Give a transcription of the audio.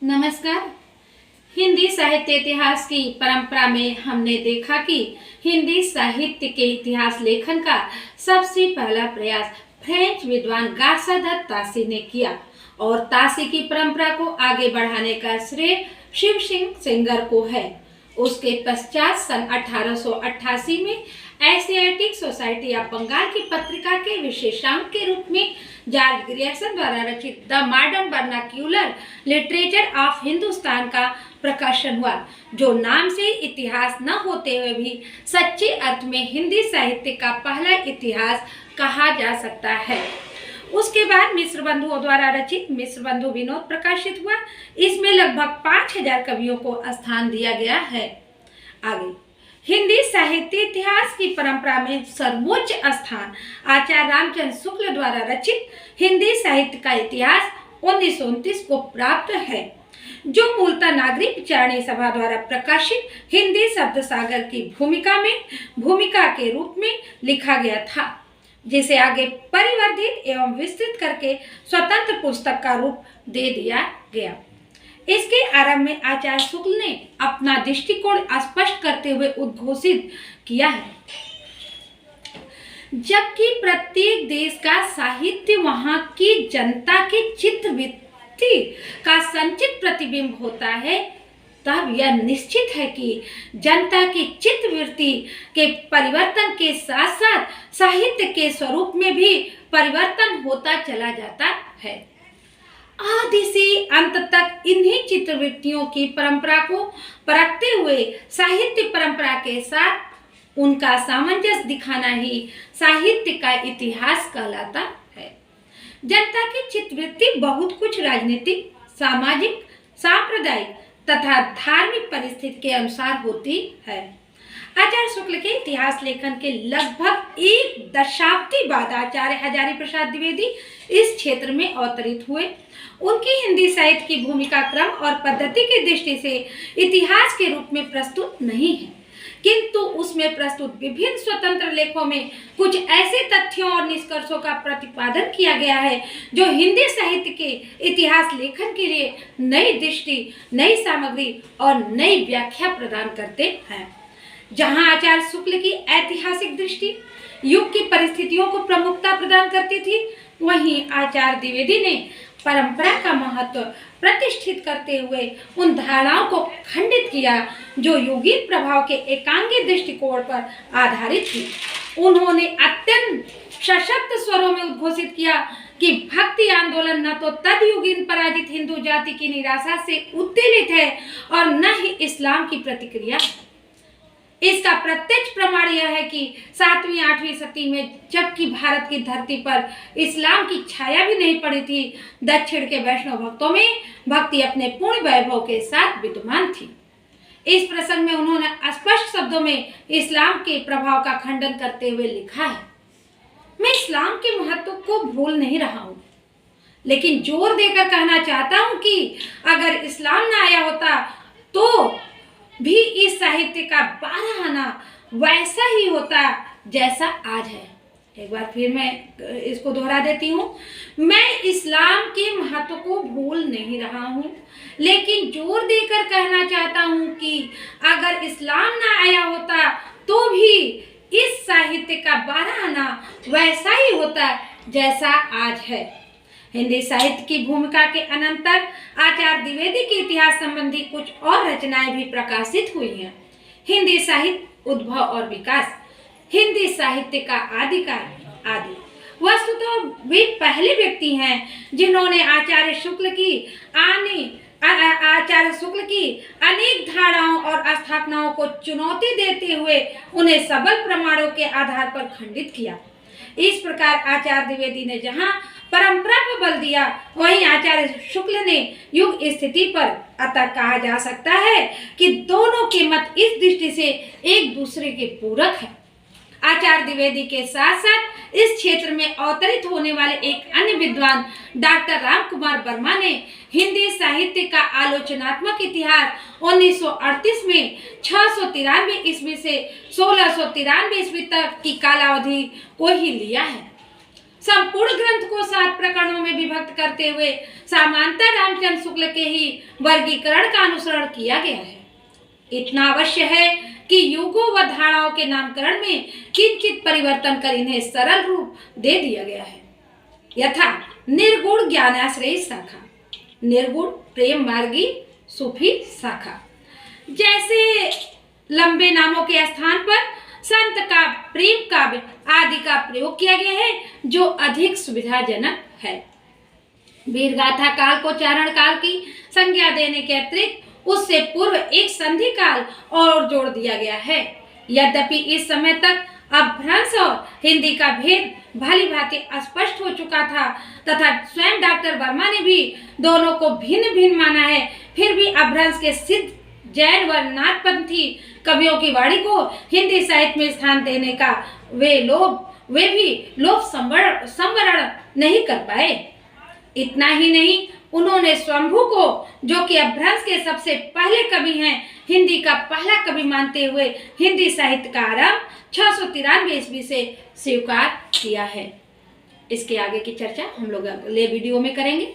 नमस्कार। हिंदी साहित्य इतिहास की परंपरा में हमने देखा कि हिंदी साहित्य के इतिहास लेखन का सबसे पहला प्रयास फ्रेंच विद्वान गार्सादत तासी ने किया और तासी की परंपरा को आगे बढ़ाने का श्रेय शिव सिंह सेंगर को है। उसके पश्चात सन 1888 में एशियाटिक सोसाइटी ऑफ बंगाल की पत्रिका के विशेषांक के रूप में जॉर्ज ग्रियर्सन द्वारा रचित the modern vernacular literature of Hindustan का प्रकाशन हुआ, जो नाम से इतिहास न होते हुए भी सच्चे अर्थ में हिंदी साहित्य का पहला इतिहास कहा जा सकता है। उसके बाद मिश्र बंधुओं द्वारा रचित मिश्र बंधु विनोद प्रकाशित हुआ। इसमें लगभग 5000 कवियों को स्थान दिया गया है। आगे हिंदी साहित्य इतिहास की परंपरा में सर्वोच्च स्थान आचार्य रामचंद्र शुक्ल द्वारा रचित हिंदी साहित्य का इतिहास 1929 को प्राप्त है, जो मूलतः नागरिक विचारणी सभा द्वारा प्रकाशित हिंदी शब्द सागर की भूमिका के रूप में लिखा गया था, जिसे आगे परिवर्धित एवं विस्तृत करके स्वतंत्र पुस्तक का रूप दे दिया गया। इसके आरंभ में आचार्य शुक्ल ने अपना दृष्टिकोण स्पष्ट करते हुए उद्घोषित किया है, जबकि प्रत्येक देश का साहित्य वहां की जनता के चित्तवृत्ति का संचित प्रतिबिंब होता है, तब यह निश्चित है कि जनता की चित्तवृत्ति के परिवर्तन के साथ साथ साहित्य के स्वरूप में भी परिवर्तन होता चला जाता है। आदि से अंत तक इन्हीं चित्तवृत्तियों की परंपरा को परखते हुए साहित्य परंपरा के साथ उनका सामंजस्य दिखाना ही साहित्य का इतिहास कहलाता है। जनता की चित्तवृत्ति बहुत कुछ राजनीतिक, सामाजिक, सांप्रदायिक तथा धार्मिक परिस्थिति के अनुसार होती है। आचार्य शुक्ल के इतिहास लेखन के लगभग एक दशाब्दी बाद आचार्य हजारी प्रसाद द्विवेदी इस क्षेत्र में अवतरित हुए। उनकी हिंदी साहित्य की भूमिका क्रम और पद्धति की दृष्टि से इतिहास के रूप में प्रस्तुत नहीं है, किंतु उसमें प्रस्तुत विभिन्न स्वतंत्र लेखों में कुछ ऐसे तथ्यों और निष्कर्षों का प्रतिपादन किया गया है जो हिंदी साहित्य के इतिहास लेखन के लिए नई दृष्टि, नई सामग्री और नई व्याख्या प्रदान करते हैं। जहां आचार्य शुक्ल की ऐतिहासिक दृष्टि युग की परिस्थितियों को प्रमुखता प्रदान करती थी, वहीं आचार्य द्विवेदी ने परंपरा का महत्व प्रतिष्ठित करते हुए उन धारणाओं को खंडित किया जो युगीन प्रभाव के एकांगी दृष्टिकोण पर आधारित थी। उन्होंने अत्यंत सशक्त स्वरों में उद्घोषित किया कि भक्ति आंदोलन न तो तदयुगीन पराजित हिंदू जाति की निराशा से उत्तेजित है और न ही इस्लाम की प्रतिक्रिया। इसका प्रत्यक्ष प्रमाण यह है कि 7वीं 8वीं सदी में, जबकि भारत की धरती पर इस्लाम की छाया भी नहीं पड़ी थी, दक्षिण के वैष्णव भक्तों में भक्ति अपने पूर्ण वैभव के साथ विद्यमान थी। इस प्रसंग में उन्होंने स्पष्ट शब्दों में इस्लाम के प्रभाव का खंडन करते हुए लिखा है, मैं इस्लाम के महत्व को भूल नहीं रहा हूँ, लेकिन जोर देकर कहना चाहता हूँ कि अगर इस्लाम न आया होता तो भी इस साहित्य का 12 आना वैसा ही होता जैसा आज है। एक बार फिर मैं इसको दोहरा देती हूँ, मैं इस्लाम के महत्व को भूल नहीं रहा हूँ, लेकिन जोर देकर कहना चाहता हूँ कि अगर इस्लाम ना आया होता तो भी इस साहित्य का 12 आना वैसा ही होता जैसा आज है। हिंदी साहित्य की भूमिका के अनंतर आचार्य द्विवेदी के इतिहास संबंधी कुछ और रचनाएं भी प्रकाशित हुई हैं। हिंदी साहित्य उद्भव और विकास, हिंदी साहित्य का आदिकाल आदि। वस्तुतः वे पहले व्यक्ति हैं जिन्होंने आचार्य शुक्ल की अनेक धारणाओं और स्थापनाओं को चुनौती देते हुए उन्हें सबल प्रमाणों के आधार पर खंडित किया। इस प्रकार आचार्य द्विवेदी ने जहां परंपरा पर बल दिया, वहीं आचार्य शुक्ल ने युग स्थिति पर, अतः कहा जा सकता है कि दोनों के मत इस दृष्टि से एक दूसरे के पूरक है। आचार्य द्विवेदी के साथ साथ इस क्षेत्र में अवतरित होने वाले एक अन्य विद्वान डॉक्टर राम कुमार वर्मा ने हिंदी साहित्य का आलोचनात्मक इतिहास 1938 में 693 ईस्वी से 1693 ईस्वी तक की कालावधि को ही लिया है। संपूर्ण ग्रंथ को 7 प्रकरणों में विभक्त करते हुए सामान्यतः रामचंद्र शुक्ल के ही वर्गीकरण का अनुसरण किया गया है। इतना अवश्य है कि युगों व धाराओं के नामकरण में किंचित परिवर्तन कर इन्हें सरल रूप दे दिया गया है। यथा निर्गुण ज्ञानाश्रयी शाखा, निर्गुण प्रेम मार्गी सूफी शाखा। जैसे लंबे नामों के स्थान पर संत का, प्रेम काव्य आदि का प्रयोग किया गया है, जो अधिक सुविधाजनक है। वीर गाथा काल को चारण काल की संज्ञा देने के अतिरिक्त उससे पूर्व एक संधि काल और जोड़ दिया गया है। यद्यपि इस समय तक अपभ्रंश और हिंदी का भेद भली भांति स्पष्ट हो चुका था तथा स्वयं डॉक्टर वर्मा ने भी दोनों को भिन्न भिन्न माना है, फिर भी अपभ्रंश के सिद्ध जैन व नाथपंथी कवियों की वाणी को हिंदी साहित्य में स्थान देने का वे भी लोभ संवरण नहीं कर पाए। इतना ही नहीं, उन्होंने स्वयंभू को, जो कि अपभ्रंश के सबसे पहले कवि हैं, हिंदी का पहला कवि मानते हुए हिंदी साहित्य का आरंभ 693 ईस्वी से स्वीकार किया है। इसके आगे की चर्चा हम लोग अगले वीडियो में करेंगे।